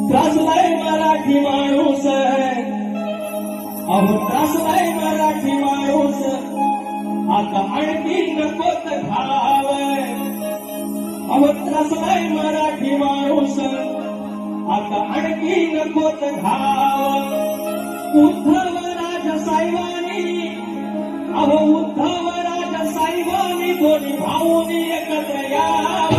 त्रासलाय मराठी माणूस, अहो त्रासलाय मराठी माणूस, आता आणखी नकोत घाव, अहो त्रासलाय मराठी माणूस, आता आणखी नकोत घाव. उद्धव राजसाहेबांनी, अहो उद्धव राजसाहेबांनी दोन्ही भाऊनी एकत्र यावं.